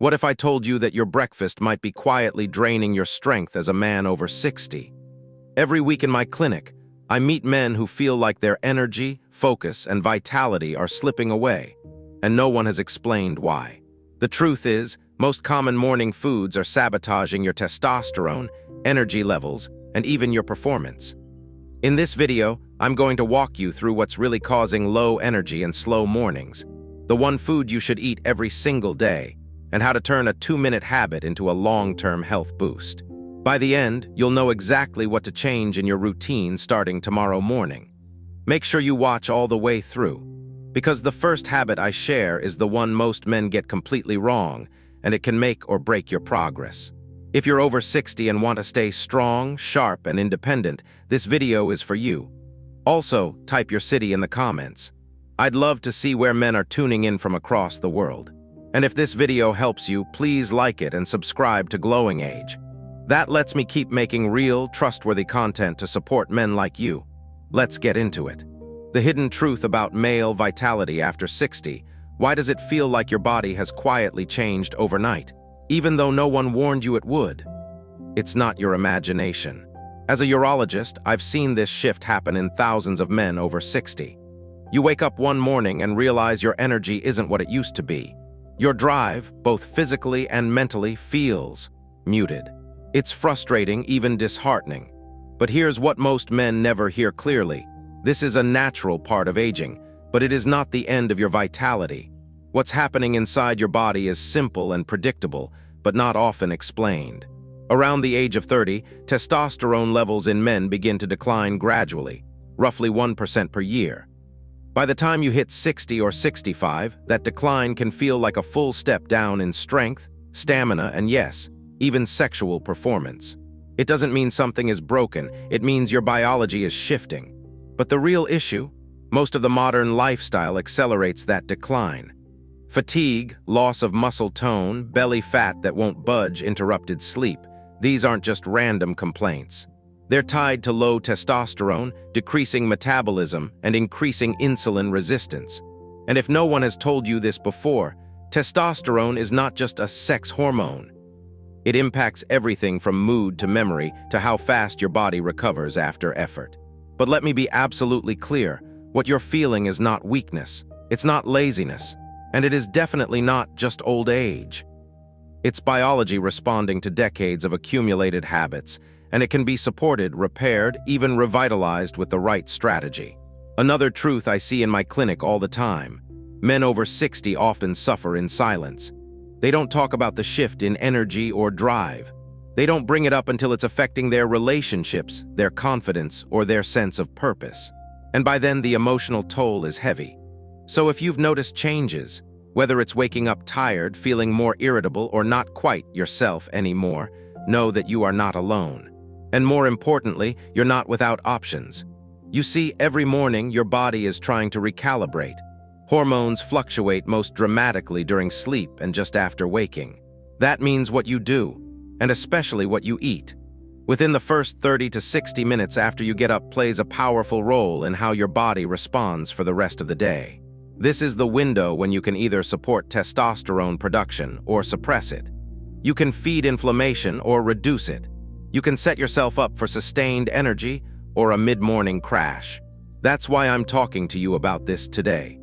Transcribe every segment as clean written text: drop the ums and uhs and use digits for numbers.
What if I told you that your breakfast might be quietly draining your strength as a man over 60? Every week in my clinic, I meet men who feel like their energy, focus, and vitality are slipping away, and no one has explained why. The truth is, most common morning foods are sabotaging your testosterone, energy levels, and even your performance. In this video, I'm going to walk you through what's really causing low energy and slow mornings, the one food you should eat every single day, and how to turn a 2-minute habit into a long-term health boost. By the end, you'll know exactly what to change in your routine starting tomorrow morning. Make sure you watch all the way through, because the first habit I share is the one most men get completely wrong, and it can make or break your progress. If you're over 60 and want to stay strong, sharp, and independent, this video is for you. Also, type your city in the comments. I'd love to see where men are tuning in from across the world. And if this video helps you, please like it and subscribe to Glowing Age. That lets me keep making real, trustworthy content to support men like you. Let's get into it. The hidden truth about male vitality after 60. Why does it feel like your body has quietly changed overnight, even though no one warned you it would? It's not your imagination. As a urologist, I've seen this shift happen in thousands of men over 60. You wake up one morning and realize your energy isn't what it used to be. Your drive, both physically and mentally, feels muted. It's frustrating, even disheartening. But here's what most men never hear clearly. This is a natural part of aging, but it is not the end of your vitality. What's happening inside your body is simple and predictable, but not often explained. Around the age of 30, testosterone levels in men begin to decline gradually, roughly 1% per year. By the time you hit 60 or 65, that decline can feel like a full step down in strength, stamina, and yes, even sexual performance. It doesn't mean something is broken, it means your biology is shifting. But the real issue? Most of the modern lifestyle accelerates that decline. Fatigue, loss of muscle tone, belly fat that won't budge, interrupted sleep. These aren't just random complaints. They're tied to low testosterone, decreasing metabolism, and increasing insulin resistance. And if no one has told you this before, testosterone is not just a sex hormone. It impacts everything from mood to memory to how fast your body recovers after effort. But let me be absolutely clear, what you're feeling is not weakness, it's not laziness, and it is definitely not just old age. It's biology responding to decades of accumulated habits, and it can be supported, repaired, even revitalized with the right strategy. Another truth I see in my clinic all the time: men over 60 often suffer in silence. They don't talk about the shift in energy or drive. They don't bring it up until it's affecting their relationships, their confidence, or their sense of purpose. And by then, the emotional toll is heavy. So if you've noticed changes, whether it's waking up tired, feeling more irritable, or not quite yourself anymore, know that you are not alone. And more importantly, you're not without options. You see, every morning your body is trying to recalibrate. Hormones fluctuate most dramatically during sleep and just after waking. That means what you do, and especially what you eat. Within the first 30 to 60 minutes after you get up plays a powerful role in how your body responds for the rest of the day. This is the window when you can either support testosterone production or suppress it. You can feed inflammation or reduce it. You can set yourself up for sustained energy or a mid-morning crash. That's why I'm talking to you about this today.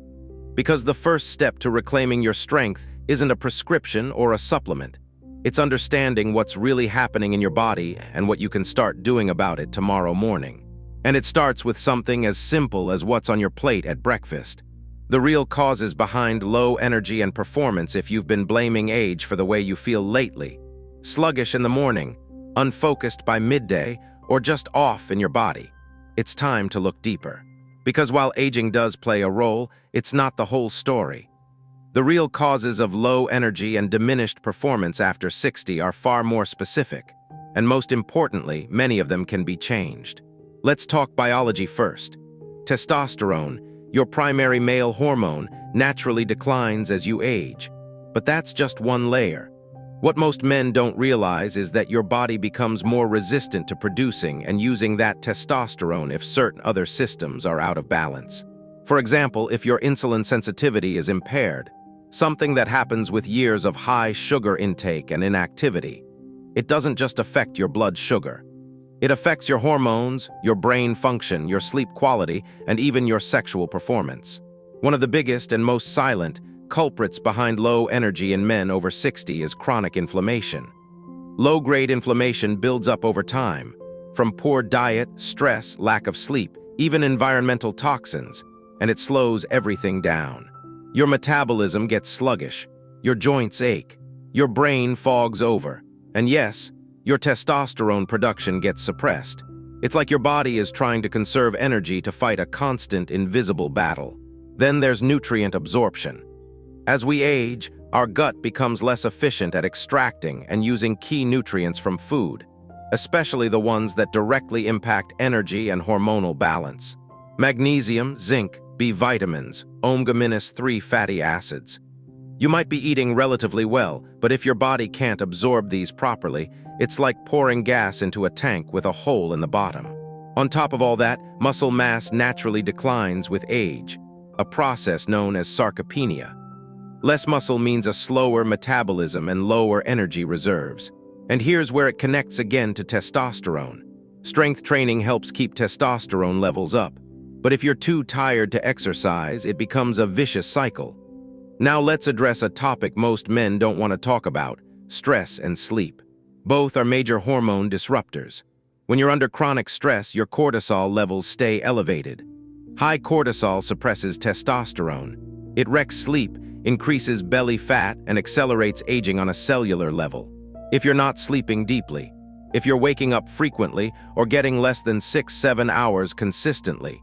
Because the first step to reclaiming your strength isn't a prescription or a supplement. It's understanding what's really happening in your body and what you can start doing about it tomorrow morning. And it starts with something as simple as what's on your plate at breakfast. The real causes behind low energy and performance, if you've been blaming age for the way you feel lately. Sluggish in the morning, unfocused by midday, or just off in your body. It's time to look deeper. Because while aging does play a role, it's not the whole story. The real causes of low energy and diminished performance after 60 are far more specific, and most importantly, many of them can be changed. Let's talk biology first. Testosterone, your primary male hormone, naturally declines as you age. But that's just one layer. What most men don't realize is that your body becomes more resistant to producing and using that testosterone if certain other systems are out of balance. For example, if your insulin sensitivity is impaired, something that happens with years of high sugar intake and inactivity. It doesn't just affect your blood sugar. It affects your hormones, your brain function, your sleep quality, and even your sexual performance. One of the biggest and most silent culprits behind low energy in men over 60 is chronic inflammation. Low-grade inflammation builds up over time, from poor diet, stress, lack of sleep, even environmental toxins, and it slows everything down. Your metabolism gets sluggish, your joints ache, your brain fogs over, and yes, your testosterone production gets suppressed. It's like your body is trying to conserve energy to fight a constant, invisible battle. Then there's nutrient absorption. As we age, our gut becomes less efficient at extracting and using key nutrients from food, especially the ones that directly impact energy and hormonal balance. Magnesium, zinc, B vitamins, omega-3 fatty acids. You might be eating relatively well, but if your body can't absorb these properly, it's like pouring gas into a tank with a hole in the bottom. On top of all that, muscle mass naturally declines with age, a process known as sarcopenia. Less muscle means a slower metabolism and lower energy reserves. And here's where it connects again to testosterone. Strength training helps keep testosterone levels up. But if you're too tired to exercise, it becomes a vicious cycle. Now let's address a topic most men don't want to talk about: stress and sleep. Both are major hormone disruptors. When you're under chronic stress, your cortisol levels stay elevated. High cortisol suppresses testosterone. It wrecks sleep, increases belly fat, and accelerates aging on a cellular level. If you're not sleeping deeply, if you're waking up frequently or getting less than 6-7 hours consistently,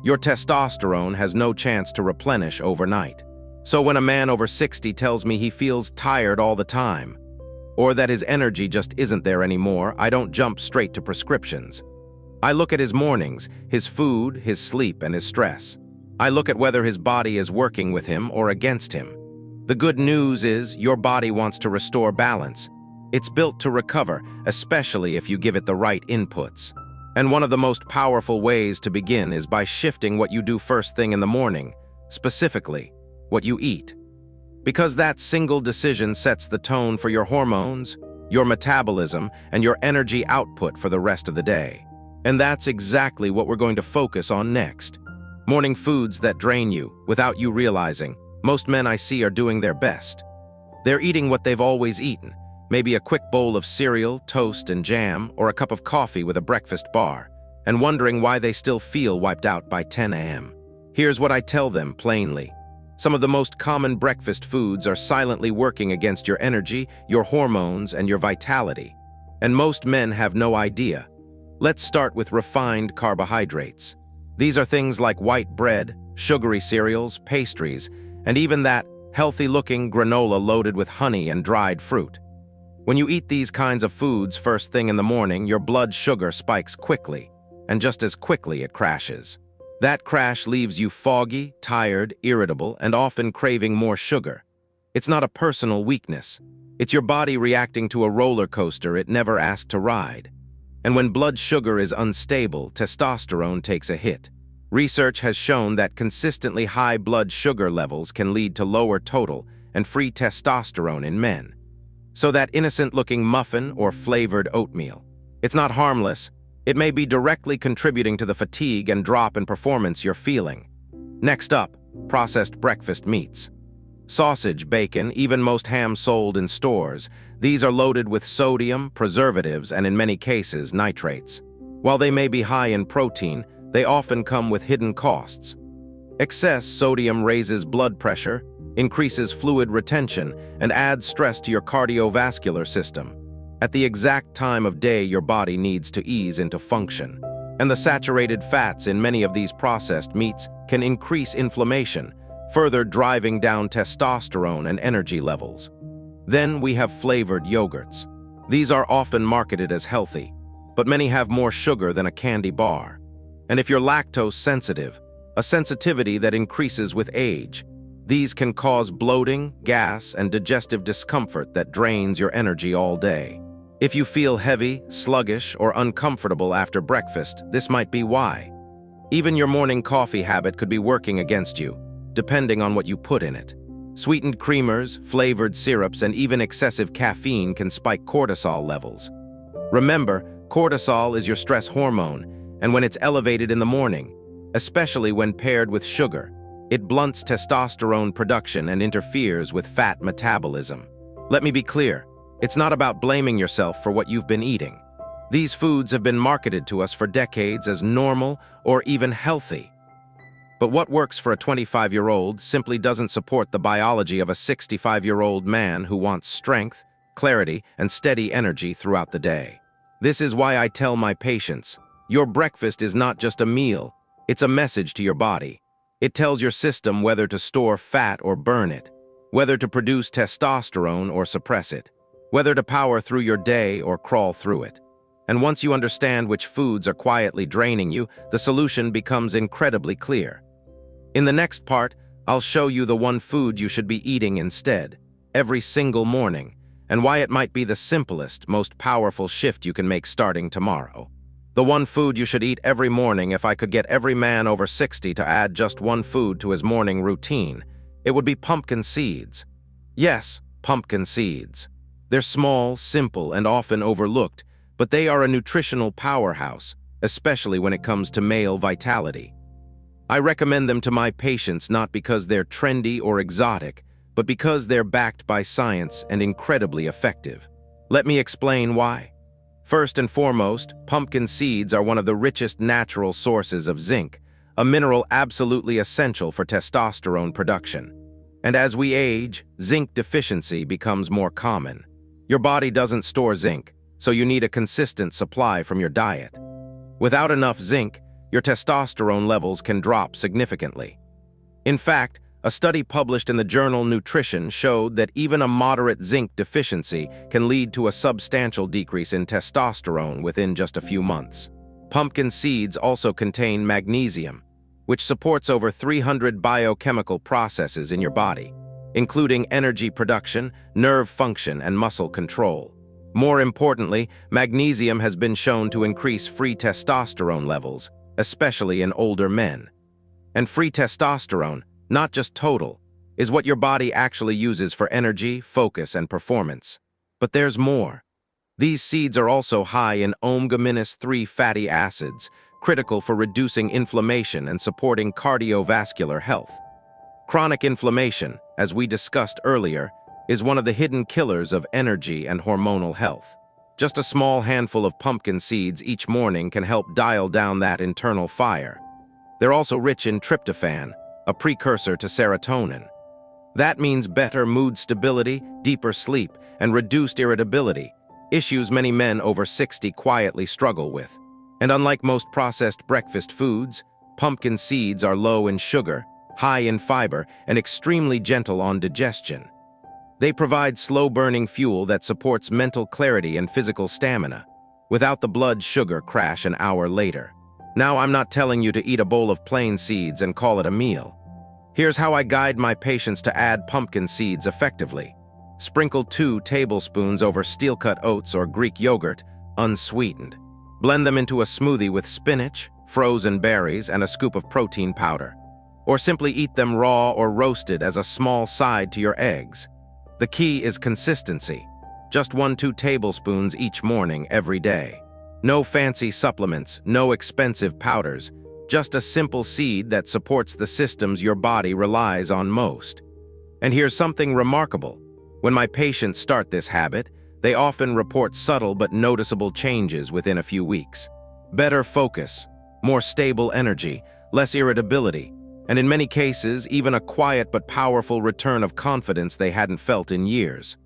your testosterone has no chance to replenish overnight. So when a man over 60 tells me he feels tired all the time, or that his energy just isn't there anymore, I don't jump straight to prescriptions. I look at his mornings, his food, his sleep, and his stress. I look at whether his body is working with him or against him. The good news is your body wants to restore balance. It's built to recover, especially if you give it the right inputs. And one of the most powerful ways to begin is by shifting what you do first thing in the morning, specifically, what you eat. Because that single decision sets the tone for your hormones, your metabolism, and your energy output for the rest of the day. And that's exactly what we're going to focus on next. Morning foods that drain you without you realizing. Most men I see are doing their best. They're eating what they've always eaten, maybe a quick bowl of cereal, toast, and jam, or a cup of coffee with a breakfast bar, and wondering why they still feel wiped out by 10 a.m. Here's what I tell them plainly. Some of the most common breakfast foods are silently working against your energy, your hormones, and your vitality. And most men have no idea. Let's start with refined carbohydrates. These are things like white bread, sugary cereals, pastries, and even that healthy-looking granola loaded with honey and dried fruit. When you eat these kinds of foods first thing in the morning, your blood sugar spikes quickly, and just as quickly it crashes. That crash leaves you foggy, tired, irritable, and often craving more sugar. It's not a personal weakness. It's your body reacting to a roller coaster it never asked to ride. And when blood sugar is unstable, testosterone takes a hit. Research has shown that consistently high blood sugar levels can lead to lower total and free testosterone in men. So that innocent-looking muffin or flavored oatmeal, it's not harmless. It may be directly contributing to the fatigue and drop in performance you're feeling. Next up, processed breakfast meats. Sausage, bacon, even most ham sold in stores, these are loaded with sodium, preservatives, and in many cases, nitrates. While they may be high in protein, they often come with hidden costs. Excess sodium raises blood pressure, increases fluid retention, and adds stress to your cardiovascular system at the exact time of day your body needs to ease into function. And the saturated fats in many of these processed meats can increase inflammation, further driving down testosterone and energy levels. Then we have flavored yogurts. These are often marketed as healthy, but many have more sugar than a candy bar. And if you're lactose sensitive, a sensitivity that increases with age, these can cause bloating, gas, and digestive discomfort that drains your energy all day. If you feel heavy, sluggish, or uncomfortable after breakfast, this might be why. Even your morning coffee habit could be working against you, depending on what you put in it. Sweetened creamers, flavored syrups, and even excessive caffeine can spike cortisol levels. Remember, cortisol is your stress hormone, and when it's elevated in the morning, especially when paired with sugar, it blunts testosterone production and interferes with fat metabolism. Let me be clear, it's not about blaming yourself for what you've been eating. These foods have been marketed to us for decades as normal or even healthy. But what works for a 25-year-old simply doesn't support the biology of a 65-year-old man who wants strength, clarity, and steady energy throughout the day. This is why I tell my patients, your breakfast is not just a meal, it's a message to your body. It tells your system whether to store fat or burn it, whether to produce testosterone or suppress it, whether to power through your day or crawl through it. And once you understand which foods are quietly draining you, the solution becomes incredibly clear. In the next part, I'll show you the one food you should be eating instead, every single morning, and why it might be the simplest, most powerful shift you can make starting tomorrow. The one food you should eat every morning. If I could get every man over 60 to add just one food to his morning routine, it would be pumpkin seeds. Yes, pumpkin seeds. They're small, simple, and often overlooked, but they are a nutritional powerhouse, especially when it comes to male vitality. I recommend them to my patients not because they're trendy or exotic, but because they're backed by science and incredibly effective. Let me explain why. First and foremost, pumpkin seeds are one of the richest natural sources of zinc, a mineral absolutely essential for testosterone production. And as we age, zinc deficiency becomes more common. Your body doesn't store zinc, so you need a consistent supply from your diet. Without enough zinc, your testosterone levels can drop significantly. In fact, a study published in the journal Nutrition showed that even a moderate zinc deficiency can lead to a substantial decrease in testosterone within just a few months. Pumpkin seeds also contain magnesium, which supports over 300 biochemical processes in your body, including energy production, nerve function, and muscle control. More importantly, magnesium has been shown to increase free testosterone levels, especially in older men. And free testosterone, not just total, is what your body actually uses for energy, focus, and performance. But there's more. These seeds are also high in omega-3 fatty acids, critical for reducing inflammation and supporting cardiovascular health. Chronic inflammation, as we discussed earlier, is one of the hidden killers of energy and hormonal health. Just a small handful of pumpkin seeds each morning can help dial down that internal fire. They're also rich in tryptophan, a precursor to serotonin. That means better mood stability, deeper sleep, and reduced irritability, issues many men over 60 quietly struggle with. And unlike most processed breakfast foods, pumpkin seeds are low in sugar, high in fiber, and extremely gentle on digestion. They provide slow-burning fuel that supports mental clarity and physical stamina, without the blood sugar crash an hour later. Now, I'm not telling you to eat a bowl of plain seeds and call it a meal. Here's how I guide my patients to add pumpkin seeds effectively. Sprinkle 2 tablespoons over steel-cut oats or Greek yogurt, unsweetened. Blend them into a smoothie with spinach, frozen berries, and a scoop of protein powder. Or simply eat them raw or roasted as a small side to your eggs. The key is consistency. Just 1-2 tablespoons each morning every day. No fancy supplements, no expensive powders, just a simple seed that supports the systems your body relies on most. And here's something remarkable. When my patients start this habit, they often report subtle but noticeable changes within a few weeks. Better focus, more stable energy, less irritability, and in many cases, even a quiet but powerful return of confidence they hadn't felt in years.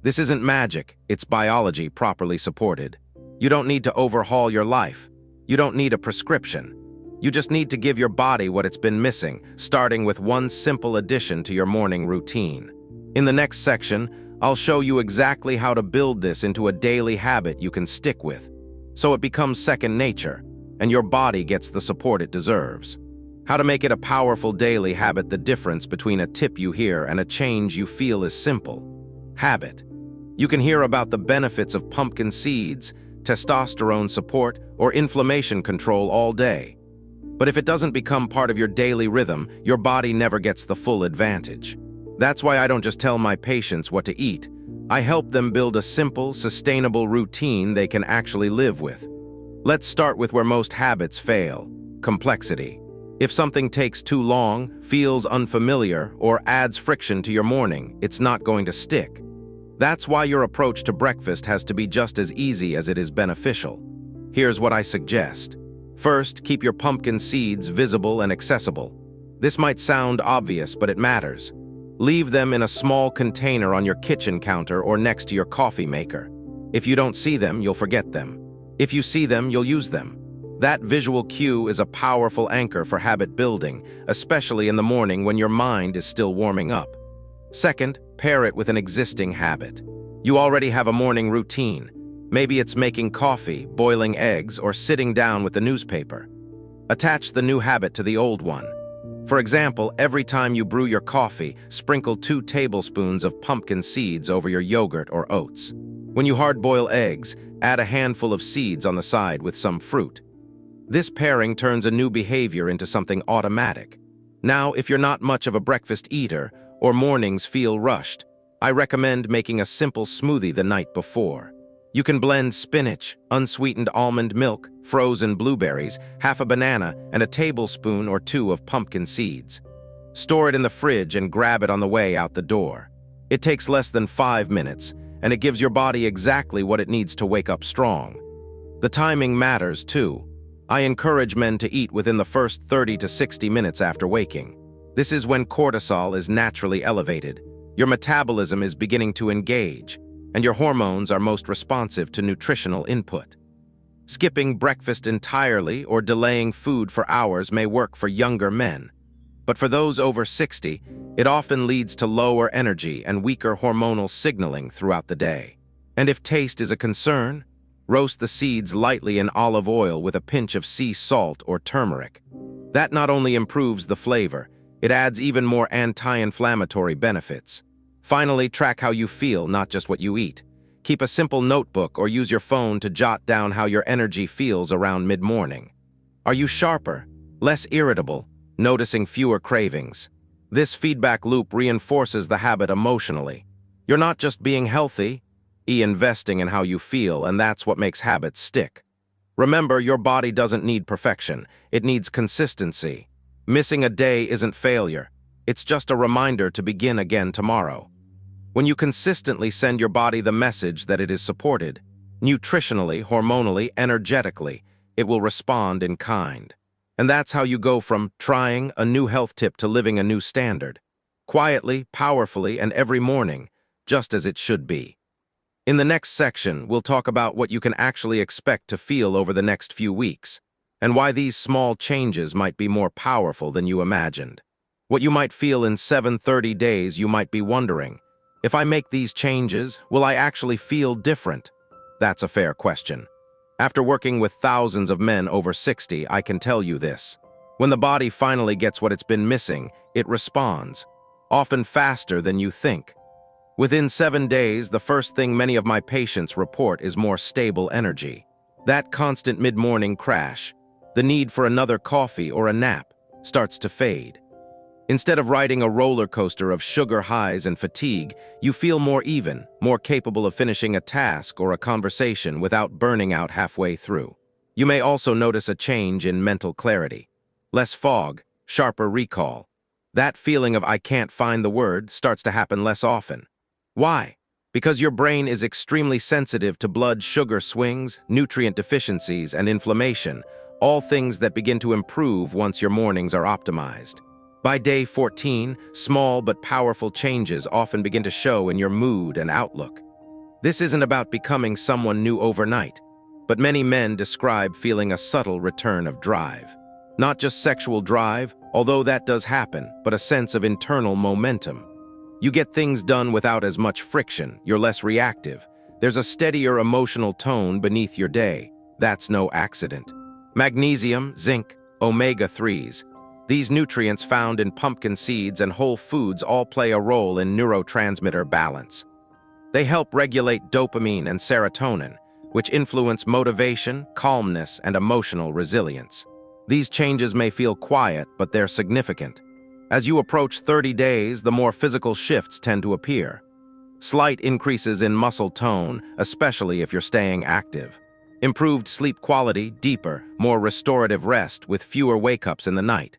This isn't magic, it's biology properly supported. You don't need to overhaul your life. You don't need a prescription. You just need to give your body what it's been missing, starting with one simple addition to your morning routine. In the next section, I'll show you exactly how to build this into a daily habit you can stick with, so it becomes second nature, and your body gets the support it deserves. How to make it a powerful daily habit. The difference between a tip you hear and a change you feel is simple. Habit. You can hear about the benefits of pumpkin seeds, testosterone support, or inflammation control all day. But if it doesn't become part of your daily rhythm, your body never gets the full advantage. That's why I don't just tell my patients what to eat. I help them build a simple, sustainable routine they can actually live with. Let's start with where most habits fail: complexity. If something takes too long, feels unfamiliar, or adds friction to your morning, it's not going to stick. That's why your approach to breakfast has to be just as easy as it is beneficial. Here's what I suggest. First, keep your pumpkin seeds visible and accessible. This might sound obvious, but it matters. Leave them in a small container on your kitchen counter or next to your coffee maker. If you don't see them, you'll forget them. If you see them, you'll use them. That visual cue is a powerful anchor for habit building, especially in the morning when your mind is still warming up. Second, pair it with an existing habit. You already have a morning routine. Maybe it's making coffee, boiling eggs, or sitting down with the newspaper. Attach the new habit to the old one. For example, every time you brew your coffee, sprinkle 2 tablespoons of pumpkin seeds over your yogurt or oats. When you hard-boil eggs, add a handful of seeds on the side with some fruit. This pairing turns a new behavior into something automatic. Now, if you're not much of a breakfast eater or mornings feel rushed, I recommend making a simple smoothie the night before. You can blend spinach, unsweetened almond milk, frozen blueberries, half a banana, and a tablespoon or 2 of pumpkin seeds. Store it in the fridge and grab it on the way out the door. It takes less than 5 minutes, and it gives your body exactly what it needs to wake up strong. The timing matters, too. I encourage men to eat within the first 30 to 60 minutes after waking. This is when cortisol is naturally elevated. Your metabolism is beginning to engage, and your hormones are most responsive to nutritional input. Skipping breakfast entirely or delaying food for hours may work for younger men. But for those over 60, it often leads to lower energy and weaker hormonal signaling throughout the day. And if taste is a concern, roast the seeds lightly in olive oil with a pinch of sea salt or turmeric. That not only improves the flavor, it adds even more anti-inflammatory benefits. Finally, track how you feel, not just what you eat. Keep a simple notebook or use your phone to jot down how your energy feels around mid-morning. Are you sharper, less irritable, noticing fewer cravings? This feedback loop reinforces the habit emotionally. You're not just being healthy, investing in how you feel, and that's what makes habits stick. Remember, your body doesn't need perfection. It needs consistency. Missing a day isn't failure. It's just a reminder to begin again tomorrow. When you consistently send your body the message that it is supported, nutritionally, hormonally, energetically, it will respond in kind. And that's how you go from trying a new health tip to living a new standard. Quietly, powerfully, and every morning, just as it should be. In the next section, we'll talk about what you can actually expect to feel over the next few weeks, and why these small changes might be more powerful than you imagined. What you might feel in 30 days, you might be wondering, if I make these changes, will I actually feel different? That's a fair question. After working with thousands of men over 60, I can tell you this. When the body finally gets what it's been missing, it responds, often faster than you think. Within 7 days, the first thing many of my patients report is more stable energy. That constant mid-morning crash, the need for another coffee or a nap, starts to fade. Instead of riding a roller coaster of sugar highs and fatigue, you feel more even, more capable of finishing a task or a conversation without burning out halfway through. You may also notice a change in mental clarity. Less fog, sharper recall. That feeling of "I can't find the word" starts to happen less often. Why? Because your brain is extremely sensitive to blood sugar swings, nutrient deficiencies, and inflammation, all things that begin to improve once your mornings are optimized. By day 14, small but powerful changes often begin to show in your mood and outlook. This isn't about becoming someone new overnight, but many men describe feeling a subtle return of drive. Not just sexual drive, although that does happen, but a sense of internal momentum. You get things done without as much friction, you're less reactive. There's a steadier emotional tone beneath your day. That's no accident. Magnesium, zinc, omega-3s. These nutrients found in pumpkin seeds and whole foods all play a role in neurotransmitter balance. They help regulate dopamine and serotonin, which influence motivation, calmness, and emotional resilience. These changes may feel quiet, but they're significant. As you approach 30 days, the more physical shifts tend to appear. Slight increases in muscle tone, especially if you're staying active. Improved sleep quality, deeper, more restorative rest with fewer wake-ups in the night.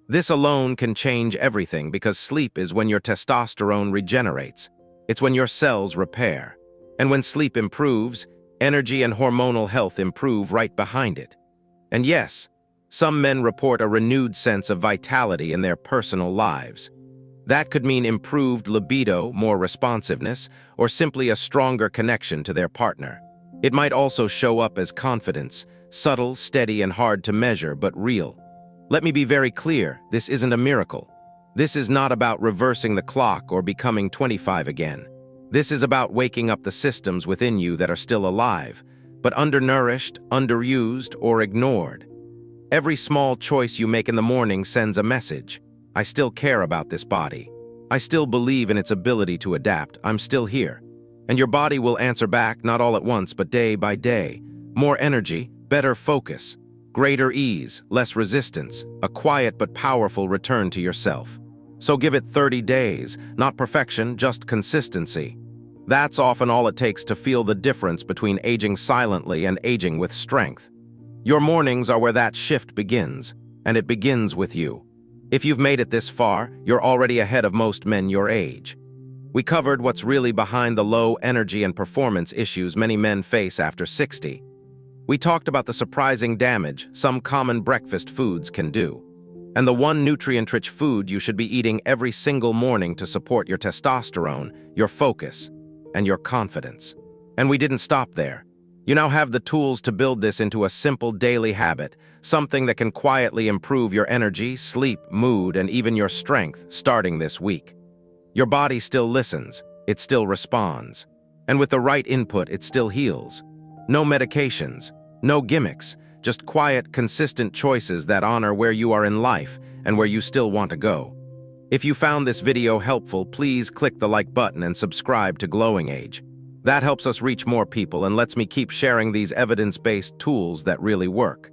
This alone can change everything because sleep is when your testosterone regenerates. It's when your cells repair. And when sleep improves, energy and hormonal health improve right behind it. And yes, some men report a renewed sense of vitality in their personal lives. That could mean improved libido, more responsiveness, or simply a stronger connection to their partner. It might also show up as confidence, subtle, steady, and hard to measure, but real. Let me be very clear, this isn't a miracle. This is not about reversing the clock or becoming 25 again. This is about waking up the systems within you that are still alive, but undernourished, underused, or ignored. Every small choice you make in the morning sends a message. I still care about this body. I still believe in its ability to adapt. I'm still here. And your body will answer back, not all at once, but day by day. More energy, better focus, greater ease, less resistance, a quiet but powerful return to yourself. So give it 30 days, not perfection, just consistency. That's often all it takes to feel the difference between aging silently and aging with strength. Your mornings are where that shift begins, and it begins with you. If you've made it this far, you're already ahead of most men your age. We covered what's really behind the low energy and performance issues many men face after 60. We talked about the surprising damage some common breakfast foods can do, and the one nutrient-rich food you should be eating every single morning to support your testosterone, your focus, and your confidence. And we didn't stop there. You now have the tools to build this into a simple daily habit, something that can quietly improve your energy, sleep, mood, and even your strength starting this week. Your body still listens, it still responds, and with the right input, it still heals. No medications, no gimmicks, just quiet, consistent choices that honor where you are in life and where you still want to go. If you found this video helpful, please click the like button and subscribe to Glowing Age. That helps us reach more people and lets me keep sharing these evidence-based tools that really work.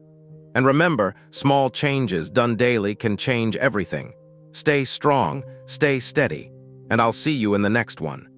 And remember, small changes done daily can change everything. Stay strong, stay steady, and I'll see you in the next one.